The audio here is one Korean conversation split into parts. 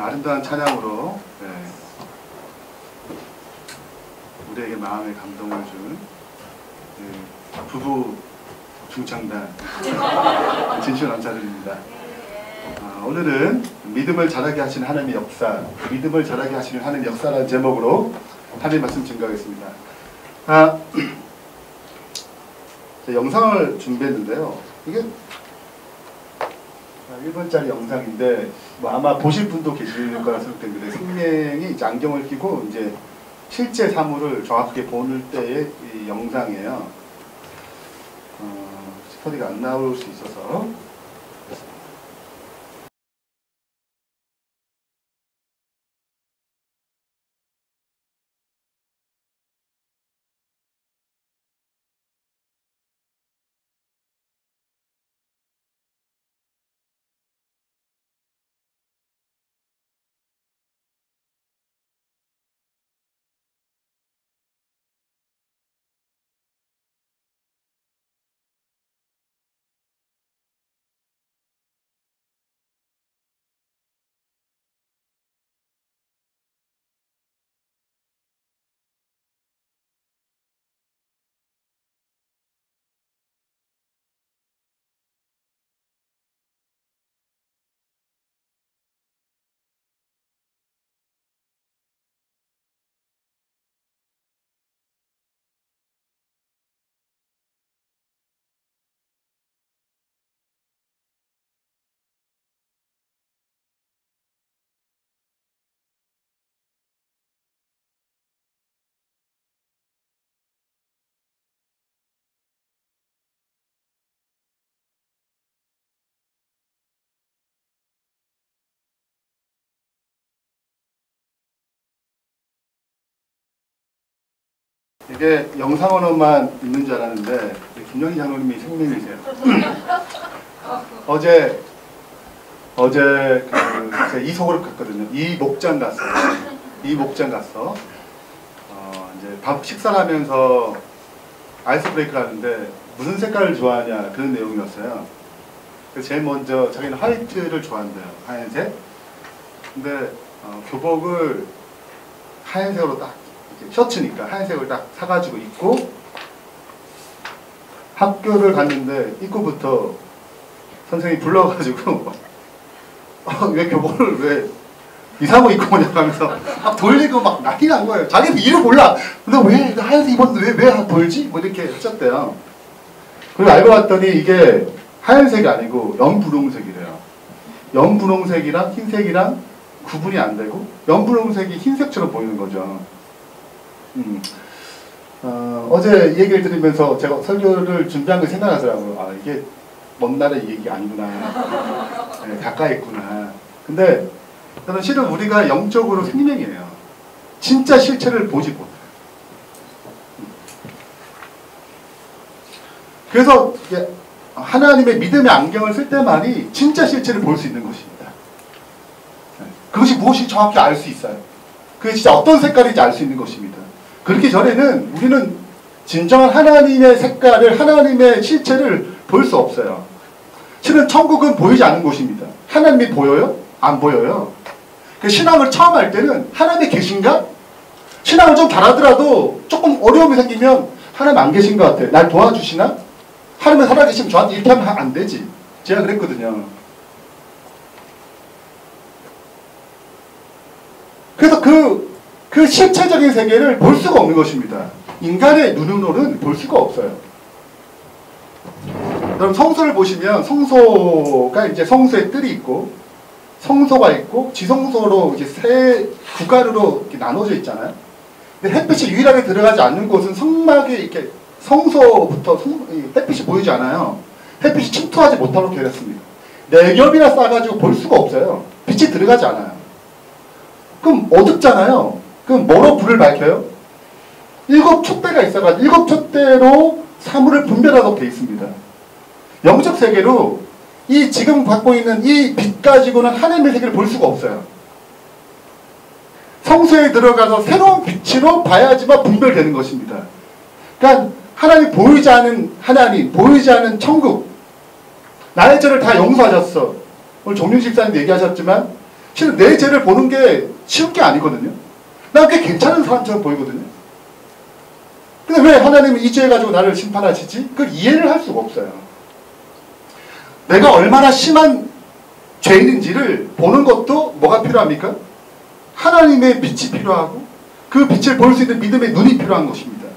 아름다운 찬양으로 우리에게 마음의 감동을 준 부부 중창단 진심 감사드립니다. 오늘은 믿음을 자라게 하시는 하나님의 역사, 믿음을 자라게 하시는 하나님의 역사라는 제목으로 하나님 말씀 증거하겠습니다. 영상을 준비했는데요. 이게 1분짜리 영상인데 아마 보실 분도 계실 거라 생각됩니다. 생명이 이제 안경을 끼고 이제 실제 사물을 정확하게 보는 때의 이 영상이에요. 스터디가 안 나올 수 있어서 이게 영상 언어만 있는 줄 알았는데 김영희 장로님이 생명이세요. 어제 제가 이소를 갔거든요. 이 목장 갔어요. 이제 밥 식사를 하면서 아이스 브레이크를 하는데 무슨 색깔을 좋아하냐 그런 내용이었어요. 그래서 제일 먼저 자기는 화이트를 좋아한대요. 하얀색. 근데 교복을 하얀색으로 딱 셔츠니까 하얀색을 딱 사가지고 입고 학교를 갔는데 입구부터 선생님이 불러가지고 왜 교복을 왜 이상하고 입고 오냐고 하면서 막 돌리고 막 난리 난 거예요. 자기도 이유를 몰라. 근데 왜 하얀색 입었는데 왜 돌지? 뭐 이렇게 하셨대요. 그리고 알고 봤더니 이게 하얀색이 아니고 연분홍색이래요. 연분홍색이랑 흰색이랑 구분이 안 되고 연분홍색이 흰색처럼 보이는 거죠. 어제 얘기를 들으면서 제가 설교를 준비한 거 생각나더라고요. 이게 먼 나라의 얘기 아니구나. 네, 가까이 있구나. 근데 저는 실은 우리가 영적으로 생명이에요. 진짜 실체를 보지 못해요. 그래서 하나님의 믿음의 안경을 쓸 때만이 진짜 실체를 볼 수 있는 것입니다. 그것이 무엇이 정확히 알 수 있어요. 그게 진짜 어떤 색깔인지 알 수 있는 것입니다. 그렇기 전에는 우리는 진정한 하나님의 색깔을, 하나님의 실체를 볼 수 없어요. 실은 천국은 보이지 않는 곳입니다. 하나님이 보여요? 안 보여요. 그 신앙을 처음 할 때는 하나님이 계신가? 신앙을 좀 잘하더라도 조금 어려움이 생기면 하나님 안 계신 것 같아요. 날 도와주시나? 하나님이 살아계시면 저한테 이렇게 하면 안 되지. 제가 그랬거든요. 그래서 그 실체적인 세계를 볼 수가 없는 것입니다. 인간의 눈으로는 볼 수가 없어요. 그럼 성소를 보시면 성소가 이제 성소의 뜰이 있고 성소가 있고 지성소로 이제 세 구간으로 이렇게 나눠져 있잖아요. 근데 햇빛이 유일하게 들어가지 않는 곳은 성막에 이렇게 성소부터 햇빛이 보이지 않아요. 햇빛이 침투하지 못하도록 되어 있습니다. 네 겹이나 싸가지고 볼 수가 없어요. 빛이 들어가지 않아요. 그럼 어둡잖아요. 그럼 뭐로 불을 밝혀요? 7 촛대가 있어가지고 7 촛대로 사물을 분별하도록 되어 있습니다. 영적 세계로 이 지금 갖고 있는 이 빛 가지고는 하나님의 세계를 볼 수가 없어요. 성소에 들어가서 새로운 빛으로 봐야지만 분별되는 것입니다. 그러니까 하나님 보이지 않은 하나님, 보이지 않은 천국, 나의 죄를 다 용서하셨어. 오늘 종윤 집사님 얘기하셨지만 실은 내 죄를 보는 게 쉬운 게 아니거든요. 난 꽤 괜찮은 사람처럼 보이거든요. 근데 왜 하나님은 이 죄 가지고 나를 심판하시지? 그걸 이해를 할 수가 없어요. 내가 얼마나 심한 죄인인지를 보는 것도 뭐가 필요합니까? 하나님의 빛이 필요하고 그 빛을 볼 수 있는 믿음의 눈이 필요한 것입니다.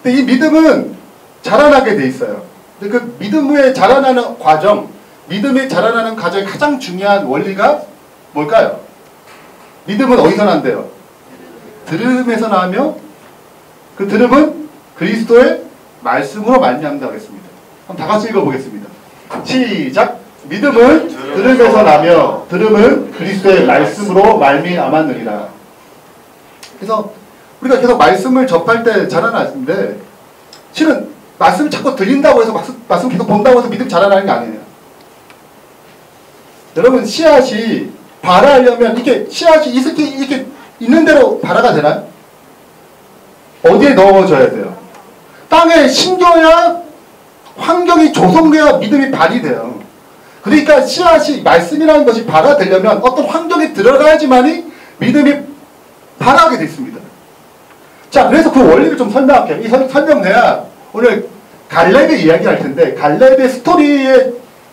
근데 이 믿음은 자라나게 돼 있어요. 근데 그 믿음의 자라나는 과정, 믿음이 자라나는 과정의 가장 중요한 원리가 뭘까요? 믿음은 어디서 난대요? 들음에서 나며 그 들음은 그리스도의 말씀으로 말미암는다고 했습니다. 한번 다 같이 읽어보겠습니다. 시작! 믿음은 들음에서 나며 들음은 그리스도의 말씀으로 말미암았느니라. 그래서 우리가 계속 말씀을 접할 때 자라나는데 실은 말씀을 자꾸 들린다고 해서 말씀 계속 본다고 해서 믿음 자라나는 게 아니에요. 여러분 씨앗이 발화하려면 이렇게 씨앗이 이렇게 있는 대로 발화가 되나요? 어디에 넣어줘야 돼요? 땅에 심겨야 환경이 조성돼야 믿음이 발휘돼요. 그러니까 씨앗이 말씀이라는 것이 발화되려면 어떤 환경에 들어가야지만이 믿음이 발화하게 돼 있습니다. 자, 그래서 그 원리를 좀 설명할게요. 이 설명 내야 오늘 갈렙의 이야기 할 텐데 갈렙의 스토리에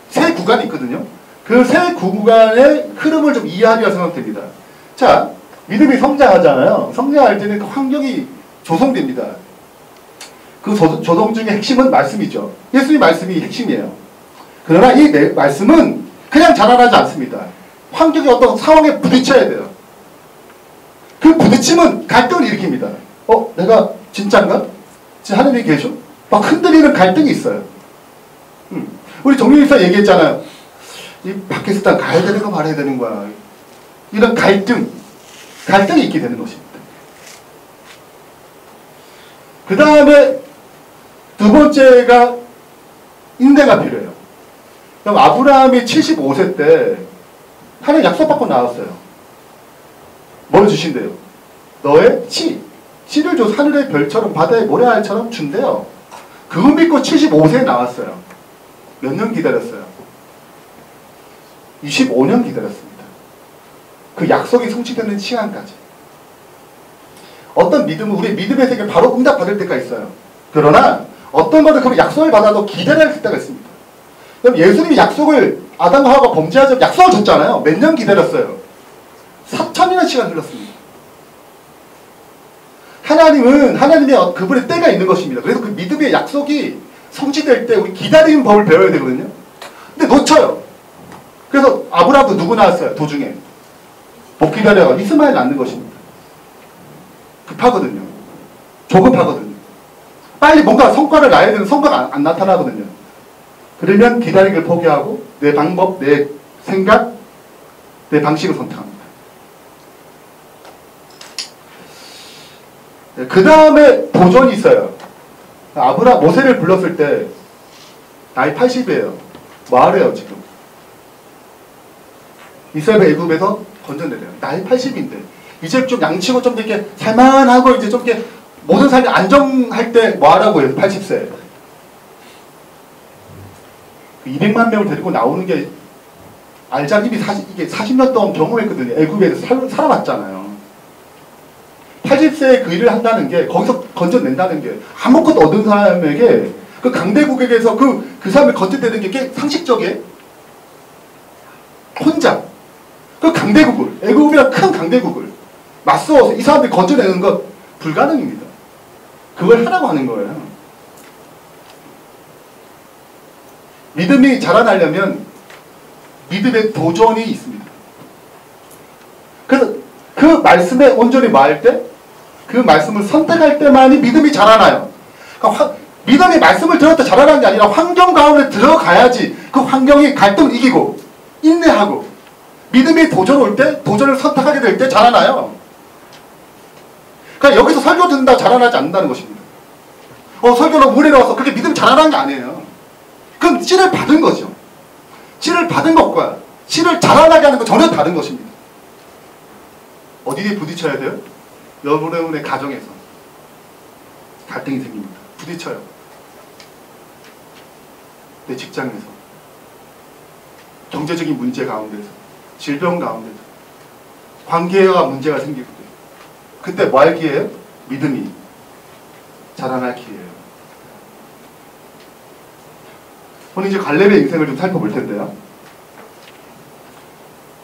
세 구간이 있거든요. 그 세 구간의 흐름을 좀 이해하리라 생각됩니다. 자, 믿음이 성장하잖아요. 성장할 때는 그 환경이 조성됩니다. 그 조성 중에 핵심은 말씀이죠. 예수의 말씀이 핵심이에요. 그러나 이 말씀은 그냥 자라나지 않습니다. 환경의 어떤 상황에 부딪혀야 돼요. 그 부딪힘은 갈등을 일으킵니다. 내가 진짜인가? 진짜 하나님이 계셔? 막 흔들리는 갈등이 있어요. 우리 정민일사 얘기했잖아요. 이 파키스탄 가야 되는 거 말아야 되는 거야. 이런 갈등이 있게 되는 것입니다. 그 다음에 두 번째가 인내가 필요해요. 그럼 아브라함이 75세 때 하나님 약속받고 나왔어요. 뭘 주신대요? 너의 씨를 줘서 하늘의 별처럼 바다의 모래알처럼 준대요. 그거 믿고 75세에 나왔어요. 몇 년 기다렸어요? 25년 기다렸습니다. 그 약속이 성취되는 시간까지. 어떤 믿음은 우리 믿음의 세계 바로 응답받을 때가 있어요. 그러나 어떤 것을 그 약속을 받아도 기다려야 할 때가 있습니다. 그럼 예수님이 약속을 아담과 하와가 범죄하자고 약속을 줬잖아요. 몇 년 기다렸어요? 4천이나 시간 흘렀습니다. 하나님의 그분의 때가 있는 것입니다. 그래서 그 믿음의 약속이 성취될 때 우리 기다리는 법을 배워야 되거든요. 근데 놓쳐요. 그래서 아브라함도 누구 낳았어요? 도중에. 못 기다려가 이스마엘 낳는 것입니다. 급하거든요. 조급하거든요. 빨리 뭔가 성과를 낳아야 되는 성과가 안 나타나거든요. 그러면 기다리기를 포기하고 내 방법, 내 생각, 내 방식을 선택합니다. 그 다음에 도전이 있어요. 모세를 불렀을 때 나이 80이에요. 뭐 하래요 지금? 이스라엘 애굽에서 건져내래요. 나이 80인데 이제 좀 양치고 좀 이렇게 살만하고 이제 좀 이렇게 모든 삶이 안정할 때 뭐 하라고 해요? 80세. 200만 명을 데리고 나오는 게 알자 이미 이게 40년 동안 경험했거든요. 애굽에서 살아왔잖아요. 80세에 그 일을 한다는 게 거기서 건져낸다는 게 아무것도 얻은 사람에게 그 강대국에게서 그 사람을 건져내는 게 꽤 상식적이에요. 혼자 그 강대국을 애굽이란 큰 강대국을 맞서서 이 사람들이 건져내는 것 불가능입니다. 그걸 하라고 하는 거예요. 믿음이 자라나려면 믿음의 도전이 있습니다. 그래서 그 말씀에 온전히 뭐할 때? 그 말씀을 선택할 때만이 믿음이 자라나요. 그러니까 믿음이 말씀을 들을 때 자라나는 게 아니라 환경 가운데 들어가야지 그 환경이 갈등을 이기고 인내하고 믿음의 도전 올 때 도전을 선택하게 될 때 자라나요. 그러니까 여기서 설교 듣는다고 자라나지 않는다는 것입니다. 설교로 물에 나와서 그렇게 믿음이 자라나는 게 아니에요. 그건 씨를 받은 거죠. 씨를 받은 것과 씨를 자라나게 하는 건 전혀 다른 것입니다. 어디에 부딪혀야 돼요? 여러분의 가정에서 갈등이 생깁니다. 부딪혀요. 내 직장에서 경제적인 문제 가운데서, 질병 가운데서, 관계가 문제가 생기고, 그때 뭐 할 기회예요? 믿음이 자라날 기회예요. 오늘 이제 갈렙의 인생을 좀 살펴볼 텐데요.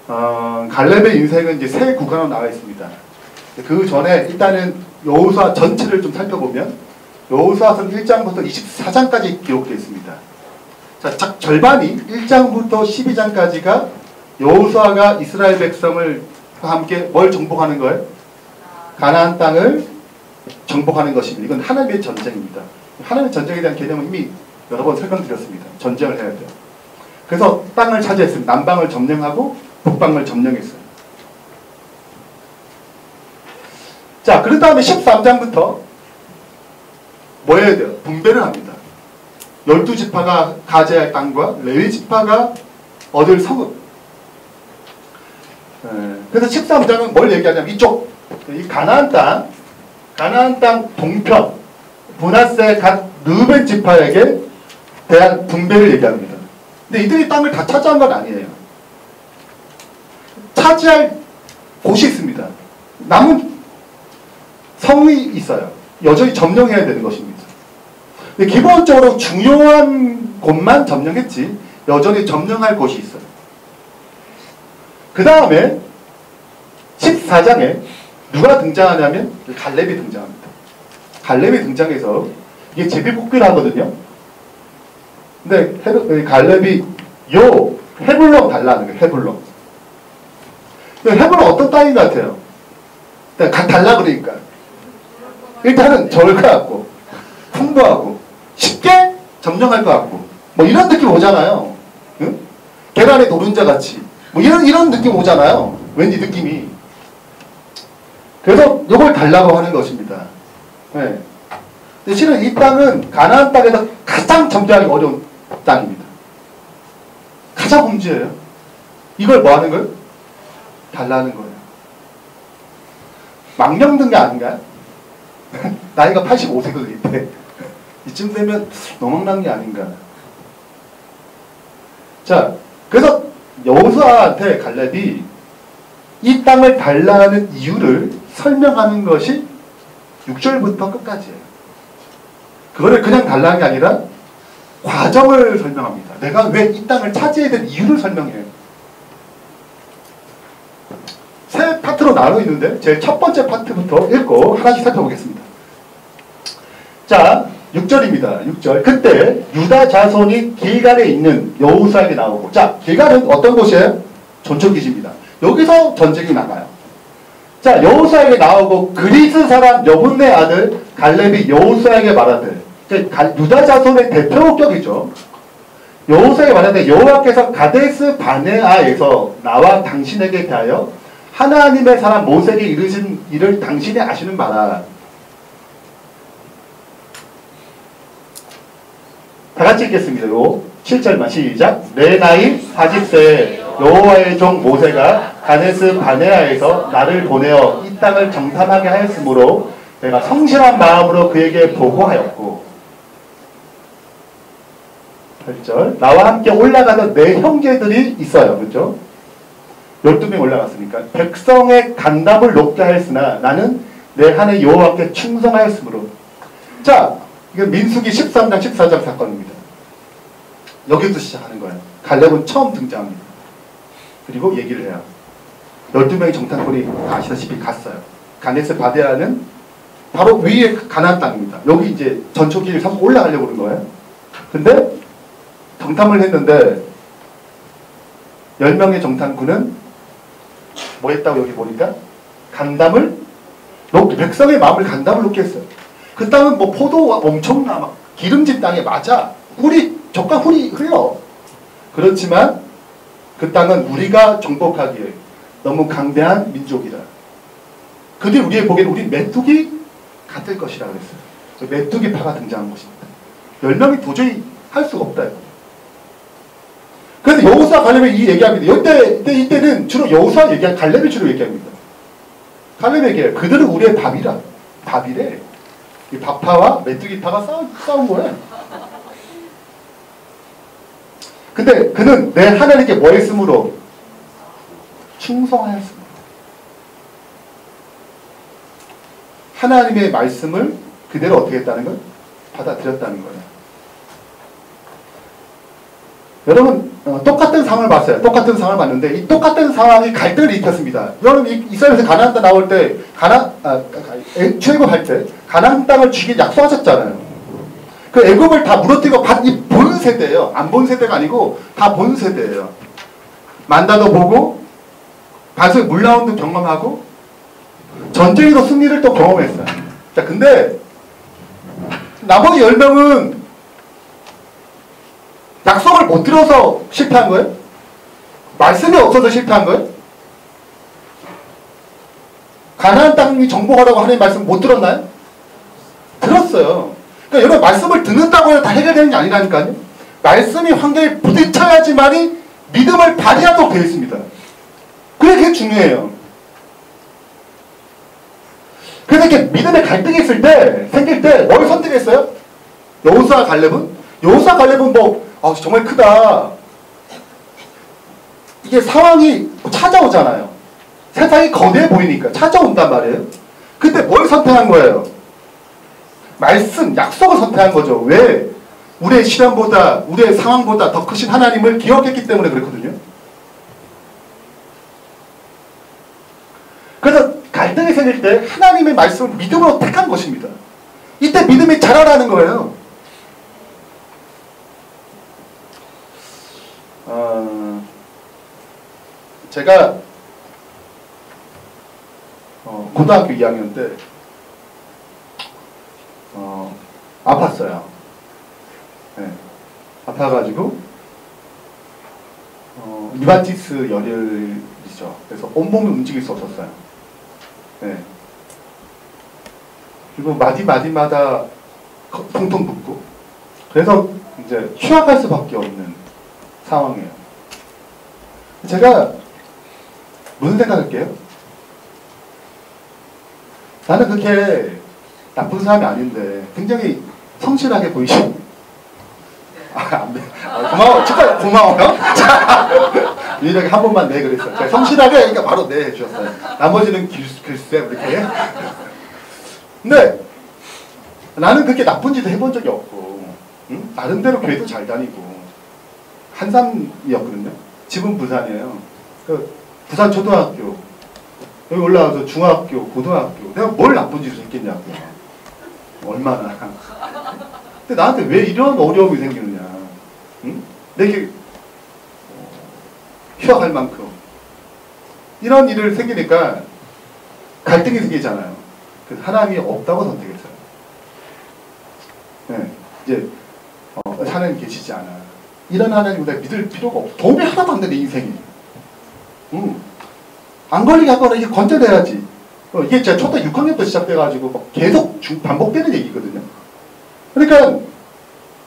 갈렙의 인생은 이제 세 구간으로 나와 있습니다. 그 전에 일단은 여호수아 전체를 좀 살펴보면 여호수아서 1장부터 24장까지 기록되어 있습니다. 자, 절반이 1장부터 12장까지가 여호수아가 이스라엘 백성을 함께 뭘 정복하는 거예요? 가나안 땅을 정복하는 것입니다. 이건 하나님의 전쟁입니다. 하나님의 전쟁에 대한 개념은 이미 여러 번 설명드렸습니다. 전쟁을 해야 돼요. 그래서 땅을 차지했습니다. 남방을 점령하고 북방을 점령했어요. 자, 그런 다음에 13장부터 뭐 해야 돼요? 분배를 합니다. 12지파가 가져야 할 땅과 레위지파가 얻을 성읍. 그래서 13장은 뭘 얘기하냐면 이쪽 이 가나안 땅 동편 므낫세 갓 르벤 지파에게 대한 분배를 얘기합니다. 근데 이들이 땅을 다 차지한 건 아니에요. 차지할 곳이 있습니다. 남은 성이 있어요. 여전히 점령해야 되는 것입니다. 근데 기본적으로 중요한 곳만 점령했지 여전히 점령할 곳이 있어요. 그 다음에 14장에 누가 등장하냐면 갈렙이 등장합니다. 갈렙이 등장해서 이게 제비뽑기를 하거든요. 근데 갈렙이 요 헤블론 달라는 거예요. 헤블론. 헤블론 어떤 땅인 것 같아요? 달라 그러니까. 일단은 좋을 것 같고 풍부하고 쉽게 점령할 것 같고 뭐 이런 느낌 오잖아요. 응? 계란의 노른자 같이 뭐 이런 느낌 오잖아요. 왠지 느낌이. 그래서 이걸 달라고 하는 것입니다. 네. 근데 실은 이 땅은 가나안 땅에서 가장 점령하기 어려운 땅입니다. 가장 문제예요. 이걸 뭐 하는 거예요? 달라는 거예요. 망령든 게 아닌가요? 나이가 85세거든요. 이때. 이쯤 되면 너망난 게 아닌가. 자, 그래서 여호수아한테 갈렙이 이 땅을 달라는 이유를 설명하는 것이 6절부터 끝까지예요. 그거를 그냥 달라는 게 아니라 과정을 설명합니다. 내가 왜 이 땅을 차지해야 될 이유를 설명해요. 세 파트로 나눠 있는데 제일 첫 번째 파트부터 읽고 하나씩 살펴보겠습니다. 자, 6절입니다. 6절. 그때 유다 자손이 길갈에 있는 여호수아에게 나오고, 자, 길갈은 어떤 곳이에요? 전초기지입니다. 여기서 전쟁이 나가요. 자, 여호수아에게 나오고 그리스 사람 여분네 아들 갈렙이 여호수아에게 말하되, 유다 자손의 대표격이죠. 여호수아에게 말하되 여호와께서 가데스 바네아에서 나와 당신에게 대하여 하나님의 사람 모세에게 이르신 일을 당신이 아시는 바라. 다 같이 읽겠습니다. 요 7절만 시작. 내 나이 40세에 여호와의 종 모세가 가데스 바네아에서 나를 보내어 이 땅을 정탐하게 하였으므로 내가 성실한 마음으로 그에게 보고하였고, 8절. 나와 함께 올라가던 내 형제들이 있어요. 그렇죠? 12명 올라갔으니까 백성의 간담을 높게 하였으나 나는 내 하나님 여호와께 충성하였으므로. 자, 이건 민수기 13장 14장 사건입니다. 여기부터 시작하는 거예요. 갈렙은 처음 등장합니다. 그리고 얘기를 해요. 12명의 정탐꾼이 아시다시피 갔어요. 가데스 바네아는 바로 위에 가나안 땅입니다. 여기 이제 전초기를 삼고 올라가려고 그런 거예요. 근데 정탐을 했는데 10명의 정탐꾼은 뭐 했다고 여기 보니까 간담을 높게, 백성의 마음을 간담을 높게 했어요. 그 땅은 뭐 포도가 엄청나 막 기름진 땅에 맞아. 젖과 꿀이 흘러. 그렇지만 그 땅은 우리가 정복하기에 너무 강대한 민족이다. 그들 우리의 보기에는 우리 메뚜기 같을 것이라 그랬어요. 메뚜기파가 등장한 것입니다. 10명이 도저히 할 수가 없다. 그래서 여호수아 갈렙이 이 얘기합니다. 이때는 주로 여호수아 얘기한 갈렙이 주로 얘기합니다. 갈렙이 얘기해요. 그들은 우리의 밥이라. 밥이래. 이 밥파와 메뚜기파가 싸운 거야. 근데 그는 내 하나님께 뭐 했으므로? 충성하였습니다. 하나님의 말씀을 그대로 어떻게 했다는 걸? 받아들였다는 거예요. 여러분 똑같은 상황을 봤어요. 똑같은 상황을 봤는데 이 똑같은 상황이 갈등을 일으켰습니다. 여러분 이스라엘에서 가나안 땅 나올 때 출애굽할 때 가나안 땅을 주긴 약속하셨잖아요. 그 애굽을 다 무너뜨리고 본 세대예요. 안 본 세대가 아니고 다 본 세대예요. 만다도 보고 바스 물라운드 경험하고 전쟁에서 승리를 또 경험했어요. 자, 근데 나머지 10명은 약속을 못 들어서 실패한 거예요? 말씀이 없어서 실패한 거예요? 가나안 땅이 정복하라고 하나님 말씀 못 들었나요? 들었어요. 그러니까 여러분 말씀을 듣는다고 해서 다 해결되는 게 아니라니까요. 말씀이 환경에 부딪혀야지만이 믿음을 발휘하도록 되어 있습니다. 그게 중요해요. 그래서 이렇게 믿음의 갈등이 있을 때, 생길 때 뭘 선택했어요? 여호수아 갈렙은? 여호수아 갈렙은 정말 크다. 이게 상황이 찾아오잖아요. 세상이 거대해 보이니까 찾아온단 말이에요. 근데 뭘 선택한 거예요? 말씀, 약속을 선택한 거죠. 왜? 우리의 시련보다, 우리의 상황보다 더 크신 하나님을 기억했기 때문에 그렇거든요. 그래서 갈등이 생길 때 하나님의 말씀을 믿음으로 택한 것입니다. 이때 믿음이 자라나는 거예요. 제가 고등학교 2학년 때 아팠어요. 네. 아파가지고 리바티스 열혈이죠. 그래서 온몸을 움직일 수 없었어요. 네. 그리고 마디마다 통통 붓고 그래서 이제 휴학할 수밖에 없는 상황이에요. 제가 무슨 생각할게요? 나는 그렇게 나쁜 사람이 아닌데 굉장히 성실하게 보이시고 안 돼. 고마워. 진짜 고마워요. 유일하게 한 번만 네 그랬어요. 제가 성실하게 그러니까 바로 네 해주셨어요. 나머지는 글쎄 이렇게. 근데 나는 그렇게 나쁜 짓을 해본 적이 없고 응? 나름대로 교회도 잘 다니고 한산이었거든요. 집은 부산이에요. 그 부산 초등학교 여기 올라와서 중학교, 고등학교 내가 뭘 나쁜 짓을 했겠냐고요. 얼마나. 근데 나한테 왜 이런 어려움이 생기느냐. 응? 내게 휴학할 만큼 이런 일을 생기니까 갈등이 생기잖아요. 그래서 하나님이 없다고 선택했어요. 네, 이제 하나님 계시지 않아. 이런 하나님을 내가 믿을 필요가 없어. 도움이 하나도 안 돼, 내 인생이. 안 걸리게 하거나 이게 건져내야지. 이게 제가 초등 6학년부터 시작돼가지고 계속 반복되는 얘기거든요. 그러니까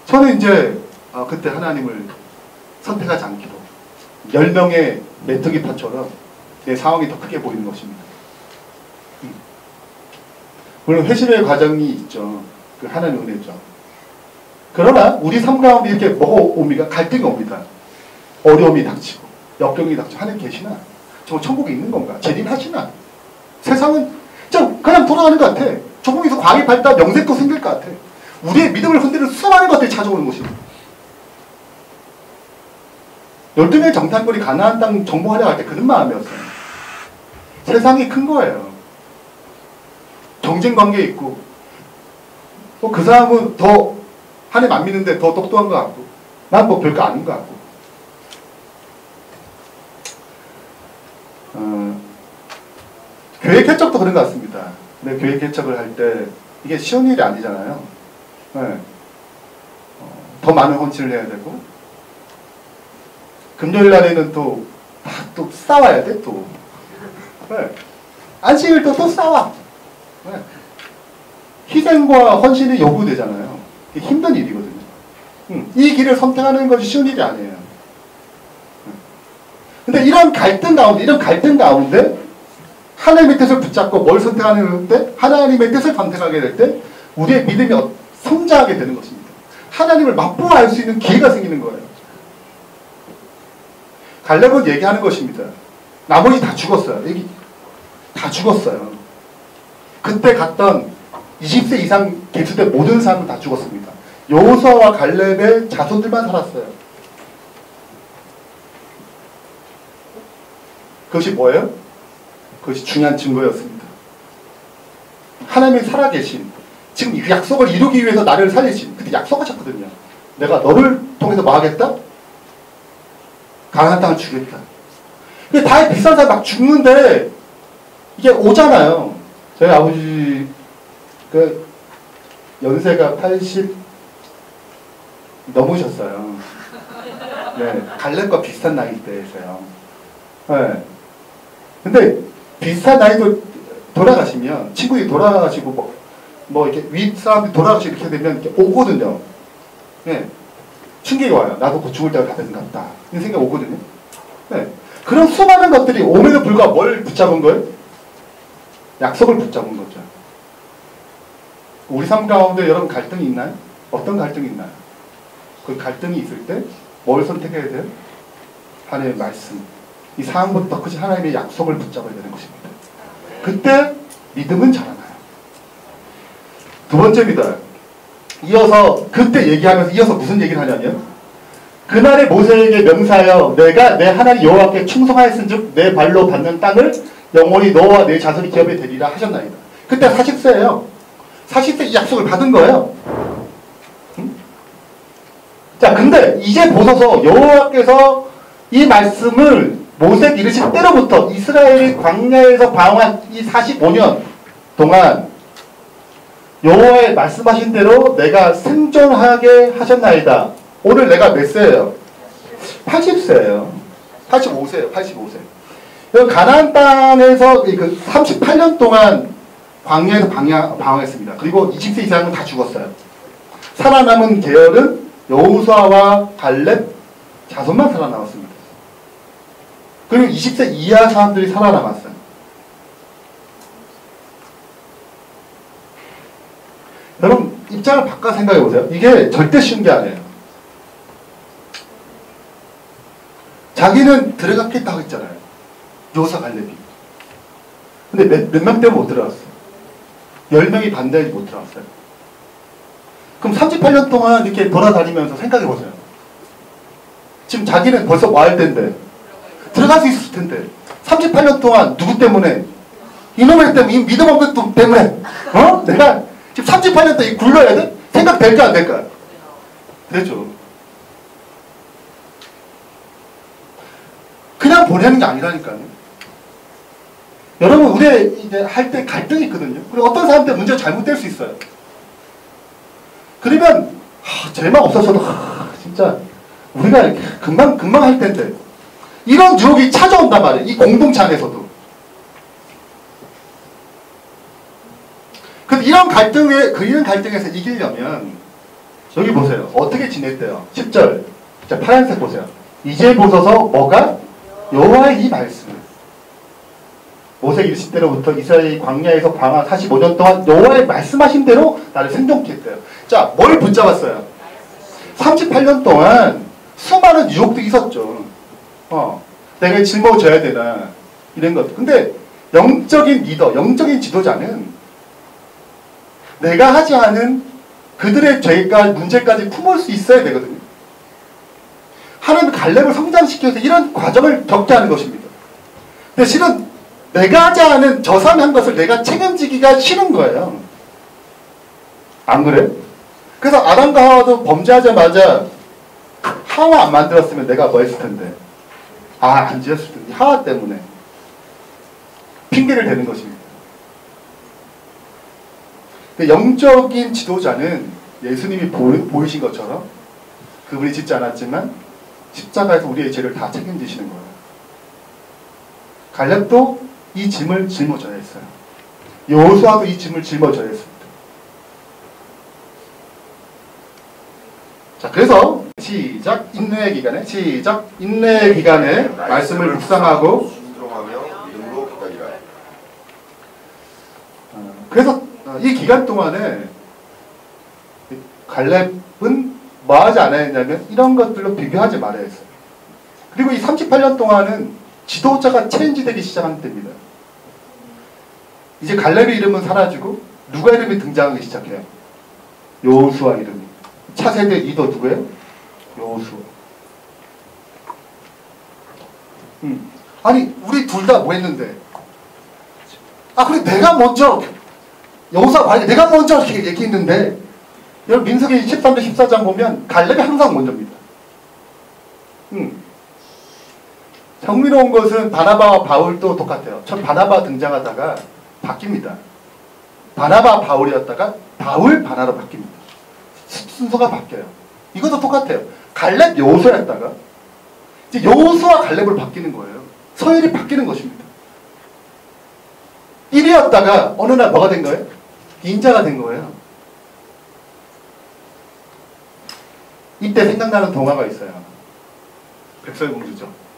저는 이제 그때 하나님을 선택하지 않기로 10명의 메뚜기파처럼 내 상황이 더 크게 보이는 것입니다. 물론 회심의 과정이 있죠. 그 하나님 은혜죠. 그러나 우리 삶 가운데 이렇게 뭐가 옵니까? 갈등이 옵니다. 어려움이 닥치고 역경이 닥치고 하나님 계시나? 저 천국에 있는 건가? 재림하시나? 세상은 그냥 돌아가는 것 같아. 조금에서 광이 밝다 명색도 생길 것 같아. 우리의 믿음을 흔드는 수많은 것들이 찾아오는 것입니다. 12명의 정탐꾼이 가나안 땅 정복하려고 할 때 그런 마음이었어요. 세상이 큰 거예요. 경쟁 관계에 있고 또 그 사람은 더 하나님 안 믿는데 더 똑똑한 것 같고 난 뭐 별거 아닌 것 같고 교회 개척도 그런 것 같습니다. 근데 교회 개척을 할 때 이게 쉬운 일이 아니잖아요. 네. 더 많은 헌신을 해야 되고 금요일 날에는 또 싸워야 돼 또. 네. 안식일 또 싸워. 네. 희생과 헌신이 요구되잖아요. 이게 힘든 일이거든요. 이 길을 선택하는 것이 쉬운 일이 아니에요. 근데 이런 갈등 가운데 하나님의 뜻을 붙잡고 뭘 선택하는 때 하나님의 뜻을 선택하게 될 때 우리의 믿음이 성장하게 되는 것입니다. 하나님을 맛보아 알 수 있는 기회가 생기는 거예요. 갈렙은 얘기하는 것입니다. 나머지 다 죽었어요. 여기 다 죽었어요. 그때 갔던 20세 이상 계수된 모든 사람은 다 죽었습니다. 여호수아와 갈렙의 자손들만 살았어요. 그것이 뭐예요? 그것이 중요한 증거였습니다. 하나님이 살아계신, 지금 이 약속을 이루기 위해서 나를 살리신, 그때 약속하셨거든요. 내가 너를 통해서 뭐 하겠다? 가나안 땅을 주겠다. 근데 다 비싼 사람 막 죽는데 이게 오잖아요. 저희 아버지 그 연세가 80 넘으셨어요. 네, 갈렙과 비슷한 나이대에서요. 네. 근데 비슷한 나이도 돌아가시면 친구들이 돌아가시고 뭐 이렇게 윗 사람들이 돌아가시고 이렇게 되면 이렇게 오거든요. 네. 충격이 와요. 나도 곧 죽을 때가 다 된 것 같다. 이런 생각이 오거든요. 네. 그런 수많은 것들이 오면도 불구하고 뭘 붙잡은 거예요? 약속을 붙잡은 거죠. 우리 삶 가운데 여러분 갈등이 있나요? 어떤 갈등이 있나요? 그 갈등이 있을 때 뭘 선택해야 돼요? 하나님의 말씀. 이 상황보다 크지 하나님의 약속을 붙잡아야 되는 것입니다. 그때 믿음은 자라나요. 두 번째입니다. 이어서 그때 얘기하면서 이어서 무슨 얘기를 하냐면 그날에 모세에게 명사하여 내가 내 하나님 여호와께 충성하였은즉 내 발로 받는 땅을 영원히 너와 내 자손이 기업에 되리라 하셨나이다. 그때 40세예요. 40세 이 약속을 받은 거예요. 응? 자, 근데 이제 보소서 여호와께서 이 말씀을 모세에게 이르실 때로부터 이스라엘이 광야에서 방황한 이 45년 동안 여호와의 말씀하신 대로 내가 생존하게 하셨나이다. 오늘 내가 몇 세예요? 80세예요. 85세예요. 85세. 가나안 땅에서 그 38년 동안 광야에서 방황했습니다. 그리고 20세 이상은 다 죽었어요. 살아남은 계열은 여호수아와 갈렙 자손만 살아남았습니다. 그리고 20세 이하 사람들이 살아남았어요. 여러분 입장을 바꿔 생각해 보세요. 이게 절대 쉬운 게 아니에요. 자기는 들어갔겠다고 했잖아요. 여호수아 갈렙이. 근데 몇 명 때문에 못 들어갔어요. 10명이 반대하지 못 들어갔어요. 그럼 38년 동안 이렇게 돌아다니면서 생각해 보세요. 지금 자기는 벌써 뭐 할 텐데 들어갈 수 있을 텐데 38년 동안 누구 때문에? 이놈의 때문에, 이 믿음 없는 놈 때문에 내가 지금 38년 동안 굴러야 돼? 생각될까 안 될까? 되죠. 그냥 보내는 게 아니라니까요. 여러분 우리 이제 할 때 갈등이 있거든요. 그리고 어떤 사람들 문제가 잘못될 수 있어요. 그러면 죄만 없었어도 진짜 우리가 금방 할 텐데 이런 유혹이 찾아온단 말이에요. 이 공동체 안에서도. 근데 이런 갈등에서 이기려면 여기 보세요. 어떻게 지냈대요? 10절. 자, 파란색 보세요. 이제 보소서 뭐가? 여호와의 이 말씀을. 모세에게 이르신 때로부터 이스라엘이 광야에서 방황 45년 동안 여호와의 말씀하신 대로 나를 생존케 했대요. 자, 뭘 붙잡았어요? 38년 동안 수많은 유혹도 있었죠. 내가 짊어져야 되나 이런 것. 근데 영적인 리더, 영적인 지도자는 내가 하지 않은 그들의 죄가 문제까지 품을 수 있어야 되거든요. 하나님은 갈렙을 성장시켜서 이런 과정을 겪게 하는 것입니다. 근데 실은 내가 하지 않은 저 사람이 한 것을 내가 책임지기가 싫은 거예요. 안 그래? 그래서 아담과 하와도 범죄하자마자 하와 안 만들었으면 내가 뭐 했을 텐데. 안 지었을 텐데. 하와 때문에. 핑계를 대는 것입니다. 근데 영적인 지도자는 예수님이 보이신 것처럼 그분이 짓지 않았지만 십자가에서 우리의 죄를 다 책임지시는 거예요. 갈렙도 이 짐을 짊어져야 했어요. 여호수아도 이 짐을 짊어져야 했습니다. 자, 그래서 시작 인내의 기간에 말씀을 묵상하고 순종하며 믿음으로 기다리라. 그래서 이 기간 동안에 갈렙은 뭐 하지 않아야 했냐면 이런 것들로 비교하지 말아야 했어요. 그리고 이 38년 동안은 지도자가 체인지되기 시작한 때입니다. 이제 갈렙의 이름은 사라지고 누가 이름이 등장하기 시작해요. 여호수아 이름이. 차세대 리더 누구예요? 여호수아. 아니 우리 둘 다 뭐 했는데? 아 그래 내가 먼저 여호수아 말에 내가 먼저 이렇게 얘기했는데 여러분 민수기 13장 14장 보면 갈렙이 항상 먼저입니다. 흥미로운 것은 바나바와 바울도 똑같아요. 첫 바나바 등장하다가 바뀝니다. 바나바 바울이었다가 바울 바나로 바뀝니다. 순서가 바뀌어요. 이것도 똑같아요. 갈렙 여호수아였다가 이제 여호수아 갈렙으로 바뀌는 거예요. 서열이 바뀌는 것입니다. 1위였다가 어느 날 뭐가 된 거예요? 인자가 된 거예요. 이때 생각나는 동화가 있어요. 백설공주죠.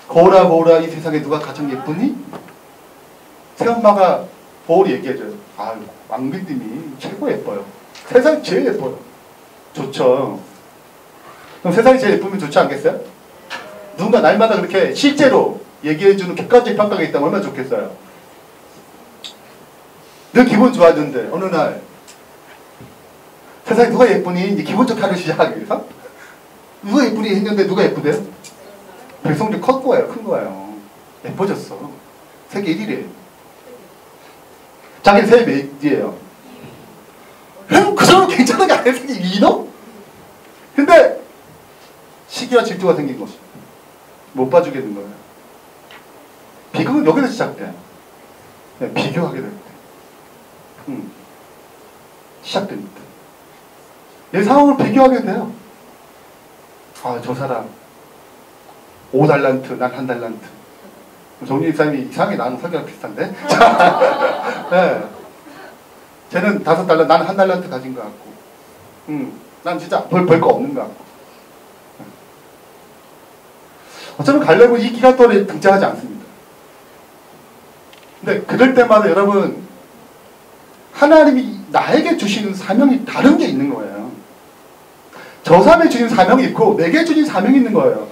거울아 거울아 이 세상에 누가 가장 예쁘니? 새엄마가 보울이 얘기해줘요. 아유 왕비님이 최고 예뻐요. 세상이 제일 예뻐요. 좋죠. 그럼 세상이 제일 예쁘면 좋지 않겠어요? 누군가 날마다 그렇게 실제로 얘기해주는 객관적 평가가 있다면 얼마나 좋겠어요. 늘 기분 좋아졌는데 어느 날 세상에 누가 예쁘니? 이제 기본적 하루 시작하기 위해서 누가 예쁘니 했는데 누가 예쁘대요? 백성들 컸 거예요. 큰 거예요. 예뻐졌어. 세계 1위래요. 자기는 세계 몇위예요? 그럼 그 정도 괜찮은 게 아니에요? 세계 2위? 근데 시기와 질투가 생긴 것이 못 봐주게 된 거예요. 비극은 여기서 시작돼요. 비교하게 될 때. 시작됩니다. 내 상황을 비교하게 돼요. 아, 저 사람 5달란트, 난 1달란트. 정리 이사님이 이상하게 나는 설교랑 비슷한데? 네. 쟤는 5달란트, 난 1달란트 가진 것 같고. 난 진짜 벌 거 없는 것 같고. 어쩌면 갈렙은 이 기간 동안에 등장하지 않습니다. 근데 그럴 때마다 여러분 하나님이 나에게 주시는 사명이 다른 게 있는 거예요. 저 사람이 주신 사명이 있고 내게 주신 사명이 있는 거예요.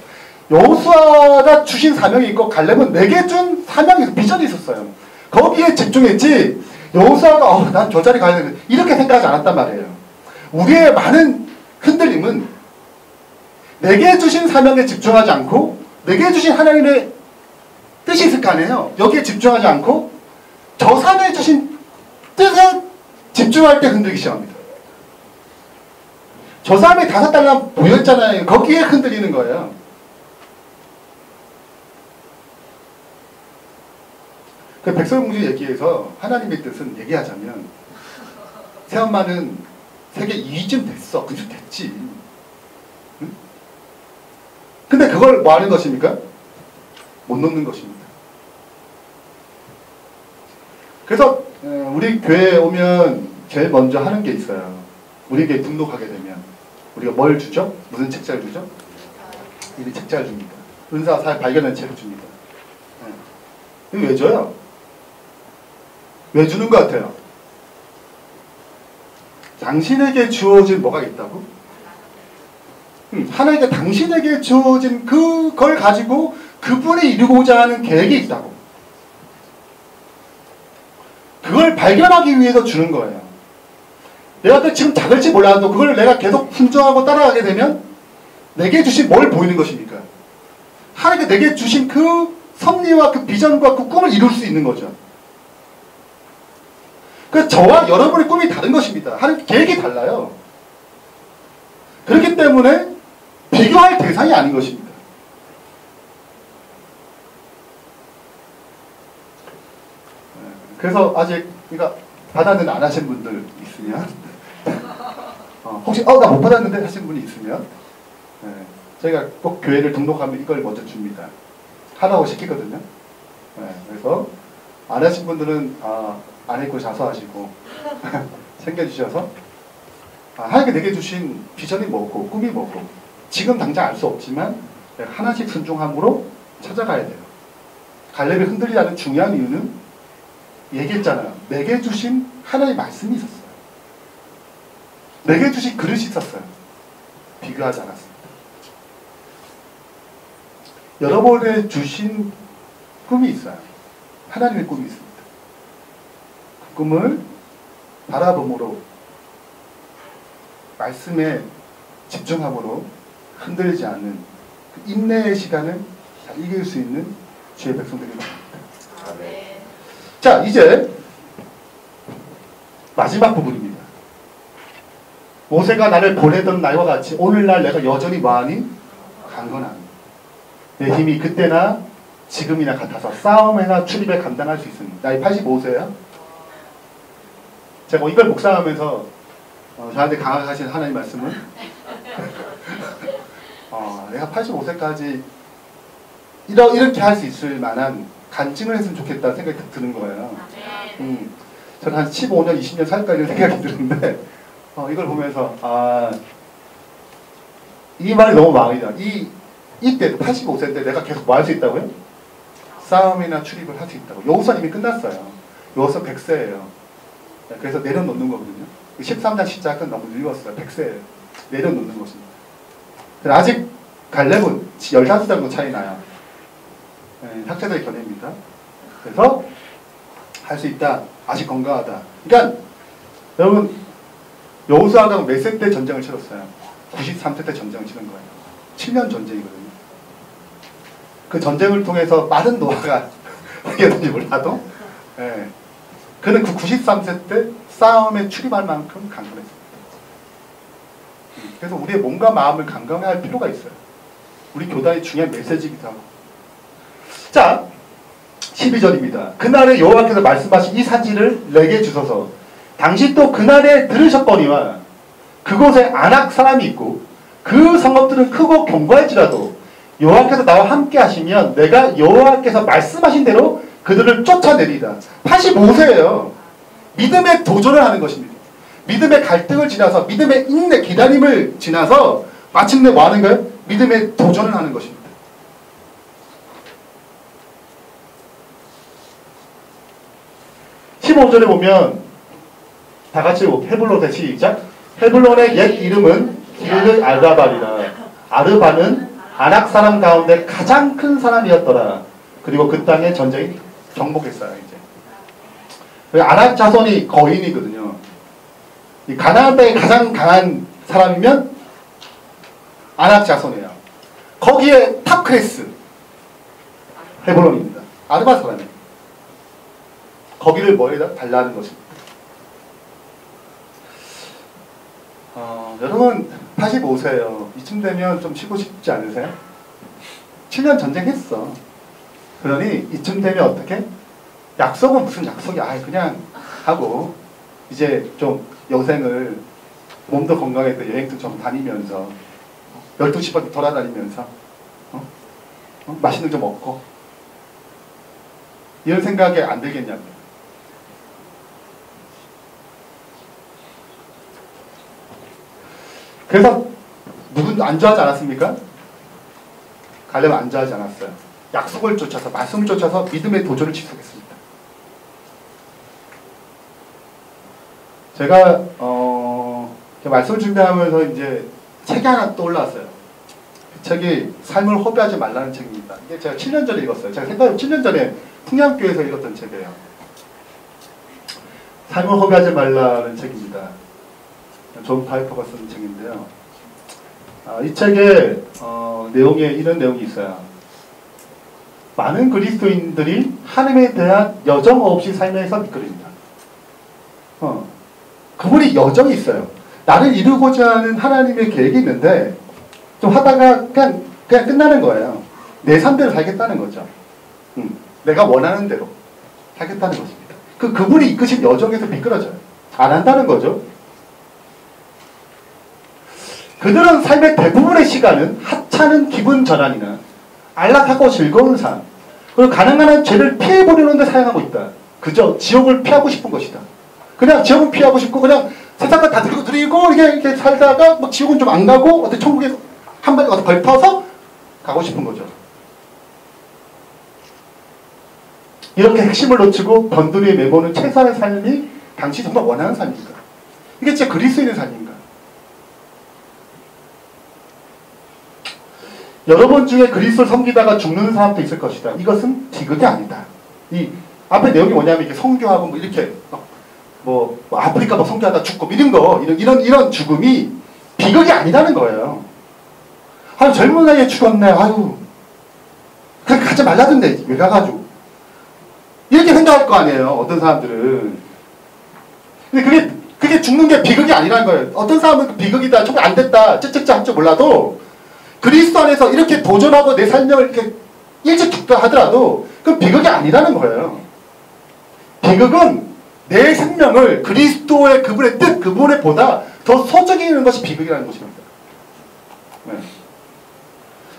여호수아가 주신 사명이 있고 갈렙은 내게 준 사명이 비전이 있었어요. 거기에 집중했지 여호수아가 난 저 자리 가야 되는데 이렇게 생각하지 않았단 말이에요. 우리의 많은 흔들림은 내게 주신 사명에 집중하지 않고 내게 주신 하나님의 뜻이 있을 거 아니에요. 여기에 집중하지 않고 저 사명에 주신 뜻에 집중할 때 흔들리기 시작합니다. 저 사람이 5달러 보였잖아요. 거기에 흔들리는 거예요. 그 백설공주 얘기에서 하나님의 뜻은 얘기하자면 새엄마는 세계 2위쯤 됐어. 그쯤 됐지. 응? 근데 그걸 뭐 하는 것입니까? 못 놓는 것입니다. 그래서 우리 교회에 오면 제일 먼저 하는 게 있어요. 우리 교회 등록하게 되면 우리가 뭘 주죠? 무슨 책자를 주죠? 이 책자를 줍니다. 은사 잘 발견한 책을 줍니다. 이거 왜 줘요? 왜 주는 것 같아요? 당신에게 주어진 뭐가 있다고? 하나님께 당신에게 주어진 그걸 가지고 그분이 이루고자 하는 계획이 있다고. 그걸 발견하기 위해서 주는 거예요. 내가 지금 작을지 몰라도 그걸 내가 계속 순종하고 따라가게 되면 내게 주신 뭘 보이는 것입니까? 하나님께 내게 주신 그 섭리와 그 비전과 그 꿈을 이룰 수 있는 거죠. 그래서 저와 여러분의 꿈이 다른 것입니다. 하나님 계획이 달라요. 그렇기 때문에 비교할 대상이 아닌 것입니다. 그래서 아직 그러니까 받았는데 안 하신 분들 있으면 혹시 나 못 받았는데 하신 분이 있으면 저희가 꼭 교회를 등록하면 이걸 먼저 줍니다. 하라고 시키거든요. 그래서 안 하신 분들은 안 읽고 자수하시고 챙겨주셔서 하나님께 내게 주신 비전이 뭐고 꿈이 뭐고 지금 당장 알 수 없지만 하나씩 순종함으로 찾아가야 돼요. 갈렙이 흔들리지 않은 중요한 이유는 얘기했잖아요. 내게 주신 하나님의 말씀이 있었어요. 내게 주신 그릇이 있었어요. 비교하지 않았습니다. 여러분의 주신 꿈이 있어요. 하나님의 꿈이 있습니다. 그 꿈을 바라봄으로 말씀에 집중함으로 흔들리지 않는 그 인내의 시간을 잘 이길 수 있는 주의 백성들이 바랍니다. 아멘. 자, 이제 마지막 부분입니다. 모세가 나를 보내던 날과 같이 오늘날 내가 여전히 뭐하니? 강건하니. 내 힘이 그때나 지금이나 같아서 싸움이나 출입에 감당할 수 있습니다. 나이 85세예요. 제가 이걸 묵상하면서 저한테 강하신 하나님 말씀은 내가 85세까지 이렇게 할 수 있을 만한 간증을 했으면 좋겠다는 생각이 드는 거예요. 저는 한 15년, 20년 살까 이런 생각이 드는데 이걸 보면서 이 말이 너무 마음이 나. 이때 85세 때 내가 계속 뭐 할 수 있다고요? 싸움이나 출입을 할 수 있다고. 여호수아 이미 끝났어요. 여호수아 100세예요. 그래서 내려놓는 거거든요. 13장 시작은 너무 늙었어요. 100세예요. 내려놓는 것입니다. 아직 갈렙은 15살 정도 차이 나요. 학자들의 견해입니다. 그래서 할 수 있다. 아직 건강하다. 그러니까 여러분 여호수아가 몇 세 때 전쟁을 치렀어요? 93세 때 전쟁을 치른 거예요. 7년 전쟁이거든요. 그 전쟁을 통해서 많은 노아가 생겼는지 몰라도 그는 그 93세 때 싸움에 출입할 만큼 강건했습니다. 그래서 우리의 몸과 마음을 강건해 할 필요가 있어요. 우리 교단의 중요한 메시지이기도 하고. 자, 12절입니다. 그날에 여호와께서 말씀하신 이 산지를 내게 주소서. 당시 또 그날에 들으셨거니와 그곳에 아낙 사람이 있고 그 성읍들은 크고 견고할지라도 여호와께서 나와 함께 하시면 내가 여호와께서 말씀하신 대로 그들을 쫓아내리다. 85세예요. 믿음의 도전을 하는 것입니다. 믿음의 갈등을 지나서 믿음의 인내, 기다림을 지나서 마침내 뭐 하는 거예요? 믿음의 도전을 하는 것입니다. 15절에 보면 다 같이 헤블론의 시작. 헤블론의 옛 이름은 기르 아르바리라. 아르바는 아낙 사람 가운데 가장 큰 사람이었더라. 그리고 그 땅에 전쟁이 정복했어요. 이제 아낙 자손이 거인이거든요. 이 가나안 땅에 가장 강한 사람이면 아낙 자손이에요. 거기에 탑 클래스 헤블론입니다. 아르바 사람이에요. 거기를 뭐에다 달라는 것입니다. 여러분 85세예요. 이쯤 되면 좀 쉬고 싶지 않으세요? 7년 전쟁했어. 그러니 이쯤 되면 어떻게? 약속은 무슨 약속이야. 그냥 하고 이제 좀 여생을 몸도 건강해서 여행도 좀 다니면서 12시간 돌아다니면서 맛있는 거 좀 먹고 이런 생각이 안 들겠냐고요. 그래서 누군 안주하지 않았습니까? 갈렙은 안주하지 않았어요. 약속을 쫓아서 말씀을 쫓아서 믿음의 도전을 지속했습니다. 제가 말씀을 준비하면서 이제 책이 하나 떠올랐어요. 그 책이 삶을 허비하지 말라는 책입니다. 이게 제가 7년 전에 읽었어요. 제가 생각해 7년 전에 풍양교회에서 읽었던 책이에요. 삶을 허비하지 말라는 책입니다. 존 파이퍼가 쓴 책인데요. 이 책에 내용에 이런 내용이 있어요. 많은 그리스도인들이 하나님에 대한 여정 없이 삶에서 미끄럽니다. 그분이 여정이 있어요. 나를 이루고자 하는 하나님의 계획이 있는데 좀 하다가 그냥 끝나는 거예요. 내 삶대로 살겠다는 거죠. 내가 원하는 대로 살겠다는 것입니다. 그분이 이끄신 여정에서 미끄러져요. 안 한다는 거죠. 그들은 삶의 대부분의 시간은 하찮은 기분 전환이나 안락하고 즐거운 삶, 그리고 가능한 한 죄를 피해보려는 데 사용하고 있다. 그저 지옥을 피하고 싶은 것이다. 그냥 지옥을 피하고 싶고 그냥 세상과 다 드리고 이렇게 살다가 뭐 지옥은 좀 안 가고 어떻게 천국에 한 발에 가서 걸터서 가고 싶은 거죠. 이렇게 핵심을 놓치고 변두리에 메모는 최선의 삶이 당시 정말 원하는 삶입니다. 이게 진짜 그리스도인의 삶인가? 여러분 중에 그리스도를 섬기다가 죽는 사람도 있을 것이다. 이것은 비극이 아니다. 이 앞에 내용이 뭐냐면 이렇게 선교하고 뭐 이렇게 뭐 아프리카 뭐 선교하다 죽고 이런 거 이런 죽음이 비극이 아니라는 거예요. 아유 젊은 나이에 죽었네. 아유 그냥 가지 말라던데 왜 가가지고 이렇게 생각할 거 아니에요. 어떤 사람들은. 근데 그게 죽는 게 비극이 아니라는 거예요. 어떤 사람은 비극이다, 정말 안 됐다, 쯧쯧쯧 할지 몰라도 그리스도 안에서 이렇게 도전하고 내 삶을 이렇게 일찍 죽다 하더라도 그건 비극이 아니라는 거예요. 비극은 내 생명을 그리스도의 그분의 뜻, 그분의 보다 더 소중히 여기는 것이 비극이라는 것입니다. 네.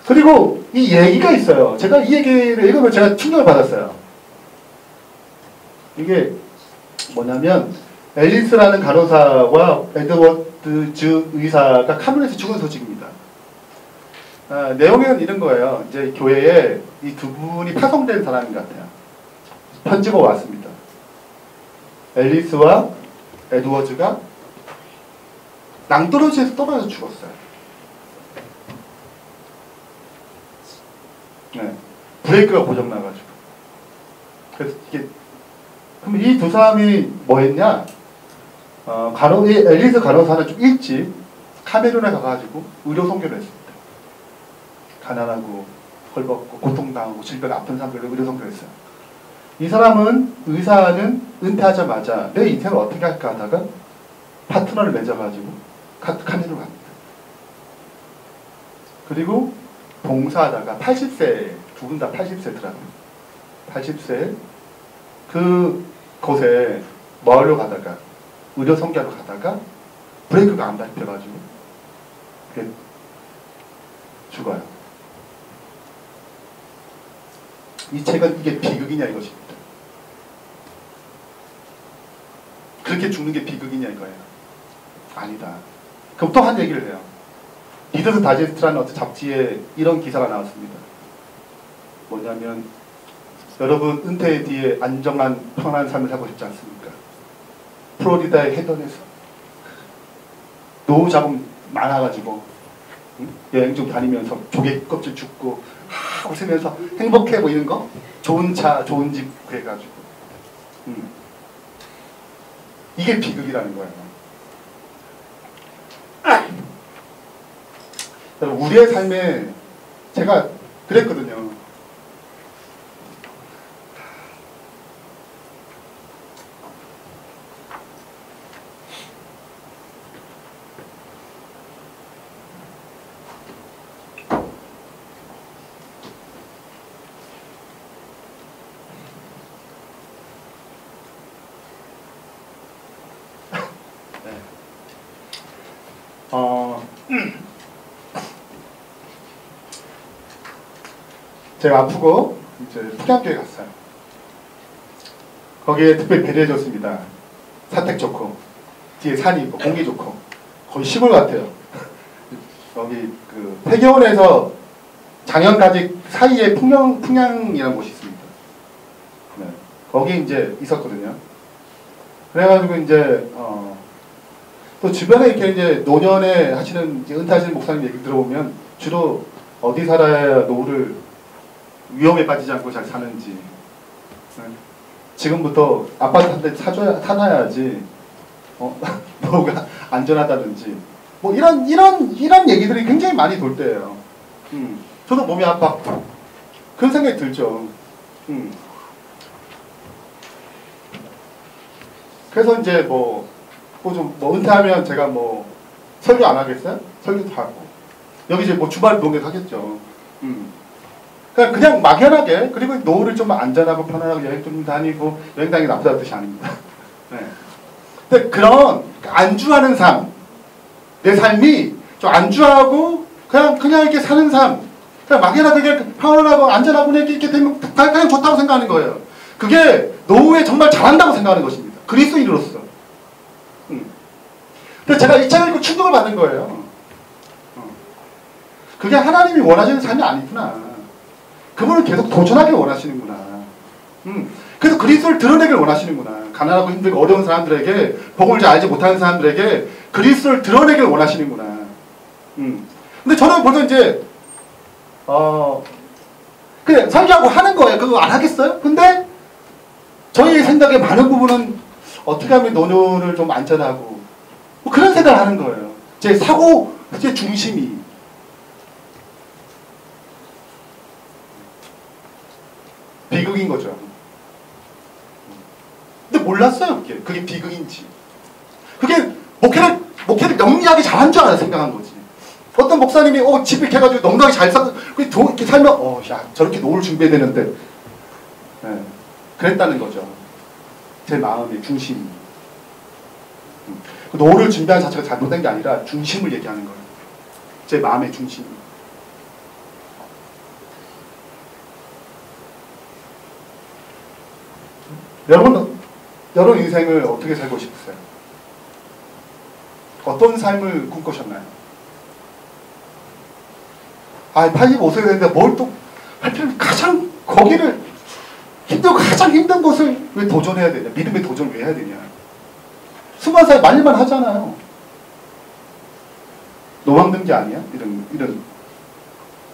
그리고 이 얘기가 있어요. 제가 이 얘기를 읽으면 제가 충격을 받았어요. 이게 뭐냐면 앨리스라는 간호사와 에드워드 의사가 카멜에서 죽은 소식입니다. 내용은 이런 거예요. 이제 교회에 이 두 분이 파송된 사람인 것 같아요. 편지가 왔습니다. 앨리스와 에드워즈가 낭떠러지에서 떨어져 죽었어요. 네. 브레이크가 고장나가지고. 그래서 이게 그럼 이 두 사람이 뭐 했냐? 앨리스 간호사는 좀 일찍 카메룬에 가가지고 의료 선교를 했습니다. 가난하고 헐벗고 고통당하고 질병 아픈 사람들을 의료 선교를 했어요. 이 사람은 의사는 은퇴하자마자 내 인생을 어떻게 할까 하다가 파트너를 맺어가지고 카메룬 갑니다. 그리고 봉사하다가 80세, 두 분 다 80세더라고요. 80세 그 곳에 마을로 가다가 의료 선교로 가다가 브레이크가 안 밟혀가지고 죽어요. 이 책은 이게 비극이냐 이것입니다. 그렇게 죽는 게 비극이냐 이거예요. 아니다. 그럼 또 한 얘기를 해요. 리더스 다이제스트라는 어떤 잡지에 이런 기사가 나왔습니다. 뭐냐면 여러분 은퇴 뒤에 안정한 편안한 삶을 살고 싶지 않습니까? 플로리다의 해변에서 노후 자금 많아가지고 여행 좀 다니면서 조개 껍질 줍고 웃으면서 행복해 보이는 거? 좋은 차, 좋은 집 그래가지고 이게 비극이라는 거예요. 여러분 우리의 삶에 제가 그랬거든요. 제가 아프고 이제 풍양교에 갔어요. 거기에 특별히 배려해줬습니다. 사택 좋고 뒤에 산이 있고 공기 좋고 거의 시골 같아요. 여기 그 폐교원에서 장현까지 사이에 풍양이라는 곳이 있습니다. 네. 거기 이제 있었거든요. 그래가지고 이제 또 주변에 이렇게 이제 노년에 하시는 이제 은퇴하시는 목사님 얘기 들어보면 주로 어디 살아야 노후를 위험에 빠지지 않고 잘 사는지, 네. 지금부터 아파트 한 대 사놔야지 노후가 안전하다든지 뭐 이런 얘기들이 굉장히 많이 돌 때예요. 저도 몸이 아파 그런 생각이 들죠. 그래서 이제 뭐 은퇴하면 제가 뭐 설교 안 하겠어요? 설교도 하고 여기 이제 뭐 주말 농객 하겠죠. 그냥 막연하게 그리고 노후를 좀 안전하고 편안하고 여행 좀 다니고 여행 다니는 게 나쁘다는 뜻이 아닙니다. 네. 근데 그런 안주하는 삶, 내 삶이 좀 안주하고 그냥 이렇게 사는 삶, 그냥 막연하게 편안하고 안전하고 이렇게 되면 그냥 좋다고 생각하는 거예요. 그게 노후에 정말 잘한다고 생각하는 것입니다. 그리스도인으로서. 근데 제가 이 책을 읽고 충격을 받은 거예요. 그게 하나님이 원하시는 삶이 아니구나. 그분은 계속 도전하길 원하시는구나. 그래서 그리스도를 드러내길 원하시는구나. 가난하고 힘들고 어려운 사람들에게, 복음을 잘 알지 못하는 사람들에게 그리스도를 드러내길 원하시는구나. 근데 저는 벌써 이제 그냥 설교하고 하는 거예요. 그거 안 하겠어요? 근데 저희 생각의 많은 부분은 어떻게 하면 노년을 좀 안전하고 뭐 그런 생각을 하는 거예요. 제 사고, 제 중심이. 비극인 거죠. 근데 몰랐어요, 그게 비극인지. 그게 목회를 영리하게 잘한 줄 알아 생각한 거지. 어떤 목사님이 집 이렇게 해가지고 넉넉히 잘 살고 이렇게 살면 야 저렇게 노을 준비해야 되는데 네, 그랬다는 거죠. 제 마음의 중심. 노을을 준비하는 자체가 잘못된 게 아니라 중심을 얘기하는 거예요. 제 마음의 중심. 여러분 인생을 어떻게 살고 싶으세요? 어떤 삶을 꿈꾸셨나요? 85세가 됐는데 뭘 또 할 필요는 가장 거기를 가장 힘든 것을 왜 도전해야 되냐? 믿음의 도전을 왜 해야 되냐? 20살 말만 하잖아요. 노망든 게 아니야? 이런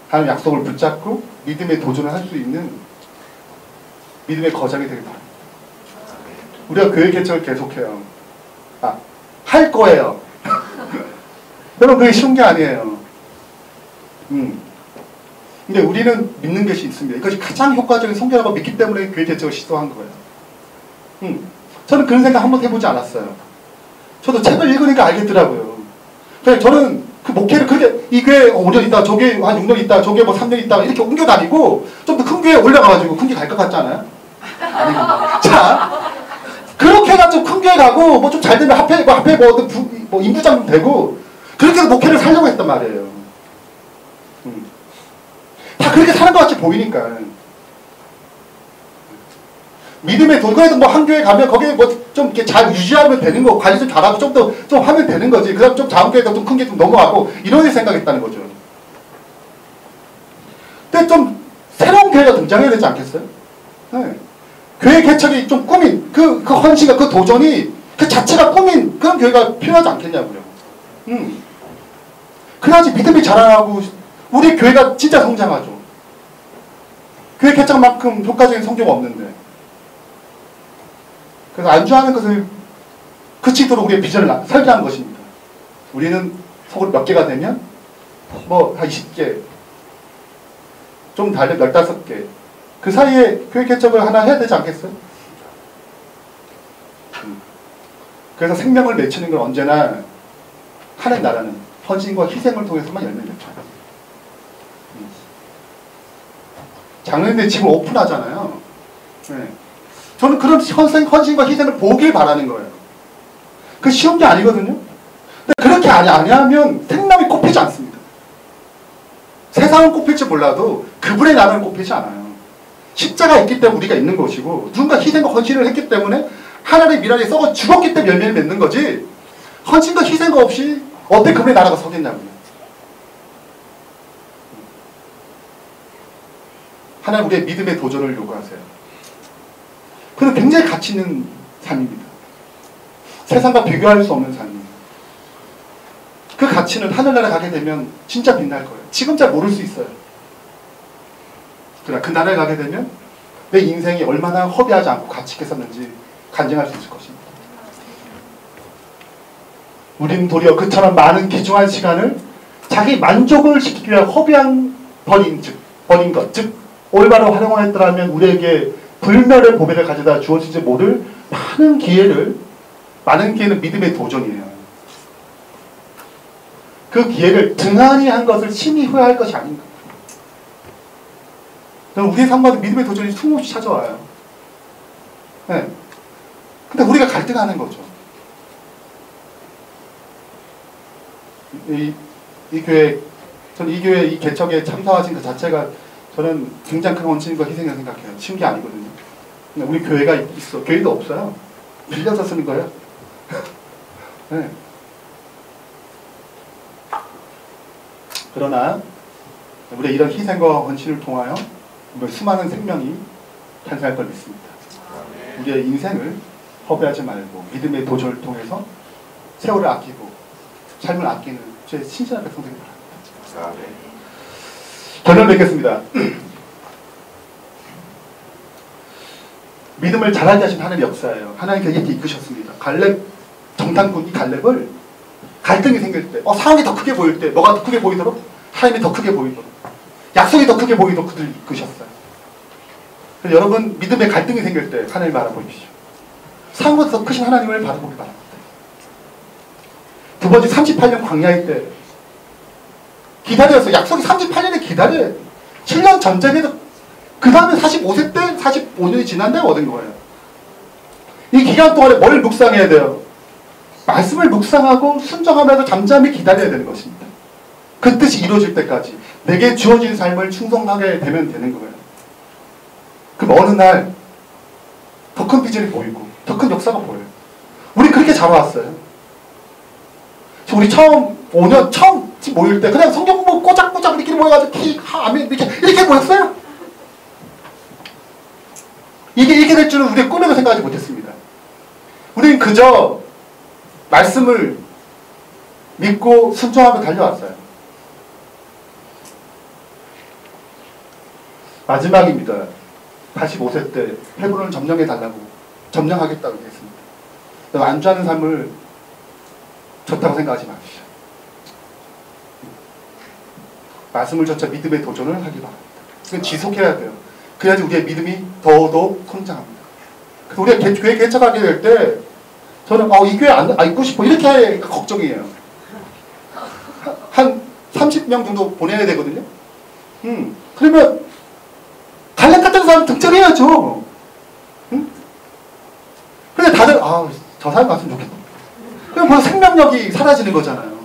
하나님 약속을 붙잡고 믿음의 도전을 할 수 있는 믿음의 거장이 되길 바랍니다. 우리가 교회 개척을 계속해요. 할 거예요. 여러분 그게 쉬운 게 아니에요. 근데 우리는 믿는 것이 있습니다. 이것이 가장 효과적인 성결하고 믿기 때문에 교회 개척을 시도한 거예요. 저는 그런 생각 한번 해보지 않았어요. 저도 책을 읽으니까 알겠더라고요. 그래서 저는 그 목회를 그렇게 이 교회 5년 있다, 저 교회 한 6년 있다, 저 교회 뭐 3년 있다 이렇게 옮겨 다니고 좀 더 큰 교회에 올라가가지고 큰 교회 갈 것 같잖아요. 자, 그렇게 해가지고 큰 교회 가고 뭐 좀 잘 되면 합회 뭐 임부장 되고 그렇게 해서 목회를 살려고 했단 말이에요. 다 그렇게 사는 것 같이 보이니까. 믿음의 도구에도 뭐 한 교회 가면 거기에 뭐 좀 이렇게 잘 유지하면 되는 거, 관리 좀 잘하고 좀 하면 되는 거지. 그 다음 좀 다음 교회도 좀 큰 게 좀 넘어가고 이런 생각했다는 거죠. 근데 좀 새로운 교회가 등장해야 되지 않겠어요? 네. 교회 개척이 좀 꾸민 그 헌신과 그 도전이 그 자체가 꾸민 그런 교회가 필요하지 않겠냐고요. 그래야지 믿음이 자라나고 우리 교회가 진짜 성장하죠. 교회 개척만큼 효과적인 성교가 없는데. 그래서 안주하는 것을 그치도록 우리의 비전을 설계한 것입니다. 우리는 속으로 몇 개가 되면 뭐 한 20개, 좀 달려 15개. 그 사이에 교회 개척을 하나 해야 되지 않겠어요? 그래서 생명을 맺히는 건 언제나 하나님 나라는 헌신과 희생을 통해서만 열매를 맺혀요. 작년에 집을 오픈하잖아요. 네. 저는 그런 헌신과 희생을 보길 바라는 거예요. 그 쉬운 게 아니거든요. 근데 그렇게 아니하면 생명이 꼽히지 않습니다. 세상은 꼽힐지 몰라도 그분의 나라는 꼽히지 않아요. 십자가 있기 때문에 우리가 있는 것이고 누군가 희생과 헌신을 했기 때문에 하나님의 미랄이 썩어 죽었기 때문에 열매를 맺는 거지 헌신과 희생과 없이 어떻게 그분의 나라가 서겠냐고요. 하나님 우리의 믿음의 도전을 요구하세요. 그건 굉장히 가치 있는 삶입니다. 세상과 비교할 수 없는 삶입니다. 그 가치는 하늘나라 가게 되면 진짜 빛날 거예요. 지금 잘 모를 수 있어요. 그러나 그 나라에 가게 되면 내 인생이 얼마나 허비하지 않고 가치 있게 썼는지 간증할 수 있을 것입니다. 우리는 도리어 그처럼 많은 귀중한 시간을 자기 만족을 시키기 위해 허비한 버린 것, 즉 올바로 활용하였더라면 우리에게 불멸의 보배를 가져다 주어질지 모를 많은 기회는 믿음의 도전이에요. 그 기회를 등한히 한 것을 심히 후회할 것이 아닌가. 우리의 삶마다 믿음의 도전이 숨없이 찾아와요. 네. 근데 우리가 갈등하는 거죠. 이 교회, 저는 이 교회 이 개척에 참석하신 그 자체가 저는 굉장히 큰 헌신과 희생이라고 생각해요. 쉬운 게 아니거든요. 근데 우리 교회가 있어. 교회도 없어요. 빌려서 쓰는 거예요. 네. 그러나 우리의 이런 희생과 헌신을 통하여 수많은 생명이 탄생할 걸 믿습니다. 우리의 인생을 허비하지 말고 믿음의 도전을 통해서 세월을 아끼고 삶을 아끼는 제 신실한 백성들이 바랍니다. 결론 맺겠습니다. 믿음을 잘하게 하신 하나님의 역사예요. 하나님께서 이렇게 이끄셨습니다. 갈렙, 정탐꾼 이 갈렙을 갈등이 생길 때, 상황이 더 크게 보일 때, 뭐가 더 크게 보이도록, 하나님이 더 크게 보이도록, 약속이 더 크게 보이도록 그들을 이끄셨어요. 그래서 여러분, 믿음의 갈등이 생길 때 하나님을 바라보십시오. 상황보다 더 크신 하나님을 바라보기 바랍니다. 두 번째, 38년 광야일 때 기다려서, 약속이 38년에 기다려야 돼. 7년 전쟁에도 그 다음에 45세 때 45년이 지난 다음에 얻은 거예요. 이 기간 동안에 뭘 묵상해야 돼요? 말씀을 묵상하고 순종하면서 잠잠히 기다려야 되는 것입니다. 그 뜻이 이루어질 때까지 내게 주어진 삶을 충성하게 되면 되는 거예요. 그럼 어느 날 더 큰 비전이 보이고 더 큰 역사가 보여요. 우리 그렇게 자라왔어요. 우리 처음 5년 처음 모일 때 그냥 성경 공부 꼬작꼬작 우리끼리 모여가지고 아멘 이렇게 모였어요. 이게 될 줄은 우리가 꿈에도 생각하지 못했습니다. 우리는 그저 말씀을 믿고 순종하며 달려왔어요. 마지막입니다. 85세 때 헤브론을 점령하겠다고 했습니다. 안주하는 삶을 좋다고 생각하지 마십시오. 말씀을 젖자 믿음의 도전을 하기 바랍니다. 그건 지속해야 돼요. 그래야지 우리의 믿음이 더더욱 성장합니다. 그래서 우리가 교회 개척하게 될 때 저는 이 교회 안 있고 싶어 이렇게 걱정이에요. 한 30명 정도 보내야 되거든요. 그러면 갈렙 같은 사람 등장해야죠. 근데 다들 저 사람 갔으면 좋겠다. 그럼 벌써 생명력이 사라지는 거잖아요.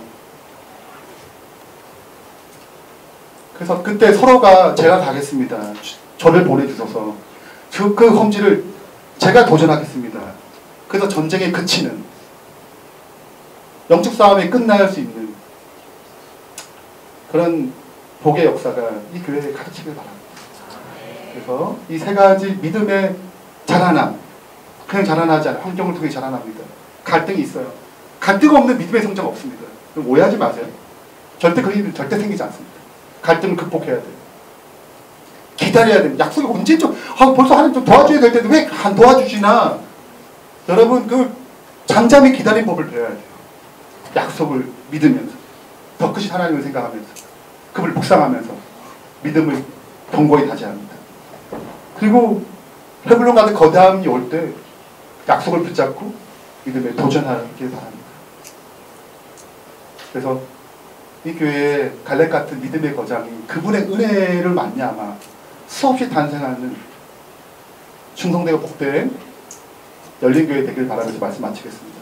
그래서 그때 서로가 제가 가겠습니다. 저를 보내주셔서 그 험지를 제가 도전하겠습니다. 그래서 전쟁에 그치는 영적 싸움이 끝날 수 있는 그런 복의 역사가 이 교회에 가득히길 바랍니다. 그래서 이 세 가지 믿음의 자라남, 그냥 자라나지 않아요. 환경을 통해 자라납니다. 갈등이 있어요. 갈등 없는 믿음의 성장 없습니다. 오해하지 마세요. 절대 그런 일은 절대 생기지 않습니다. 갈등을 극복해야 돼요. 기다려야 됩니다. 약속이 언제쯤 벌써 하나님 좀 도와줘야 될 텐데 왜 안 도와주시나. 여러분 잠잠히 기다린 법을 배워야 돼요. 약속을 믿으면서 더 크신 하나님을 생각하면서 그분을 묵상하면서 믿음을 견고히 다지합니다. 그리고 헤블론 같은 거대함이 올 때 약속을 붙잡고 믿음에 도전하길 바랍니다. 그래서 이 교회에 갈렙 같은 믿음의 거장이 그분의 은혜를 만나마 수없이 탄생하는 충성되고 복된 열린교회 되길 바라면서 말씀 마치겠습니다.